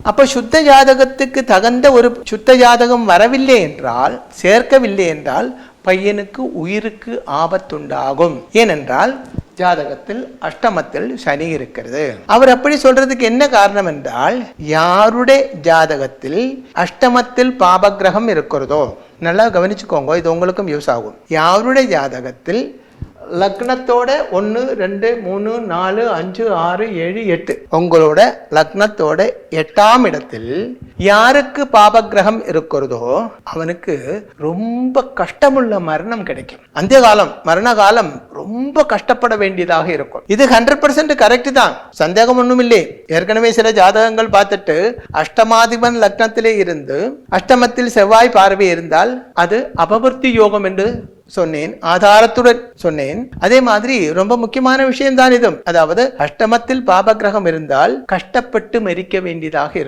அப்ப சுத்த ஜாதகத்துக்கு தகுந்த ஒரு சுத்த ஜாதகம் வரவில்லை என்றால், சேர்க்கவில்லை என்றால் பையனுக்கு உயிருக்கு ஆபத்துண்டாகும். ஏனென்றால் ஜாதகத்தில் அஷ்டமத்தில் சனி இருக்கிறது. அவர் அப்படி சொல்றதுக்கு என்ன காரணம் என்றால், யாருடைய ஜாதகத்தில் அஷ்டமத்தில் பாபகிரகம் இருக்கிறதோ, நல்லா கவனிச்சுக்கோங்க, இது உங்களுக்கும் யூஸ் ஆகும். யாருடைய ஜாதகத்தில் லக்னத்தோட 1 2 3 4 5 6 7 8 உங்களோட லக்னத்தோட 8ஆம் இடத்தில் யாருக்கு பாபகிரகம் இருக்கிறதோ அவனுக்கு ரொம்ப கஷ்டமுள்ள மரணம் கிடைக்கும். அந்த காலம் மரண காலம் ரொம்ப கஷ்டப்பட வேண்டியதாக இருக்கும். இது 100% கரெக்ட் தான், சந்தேகம் ஒன்றும் இல்லை. ஏற்கனவே சில ஜாதகங்கள் பார்த்துட்டு அஷ்டமாதிபன் லக்னத்திலே இருந்து அஷ்டமத்தில் செவ்வாய் பார்வை இருந்தால் அது அபவர்த்தி யோகம் என்று சொன்னேன், ஆதாரத்துடன் சொன்னேன். அதே மாதிரி ரொம்ப முக்கியமான விஷயம் தான் இதுவும். அதாவது அஷ்டமத்தில் பாபகிரகம் இருந்தால் கஷ்டப்பட்டு மரிக்க வேண்டியதாக இருக்கும்.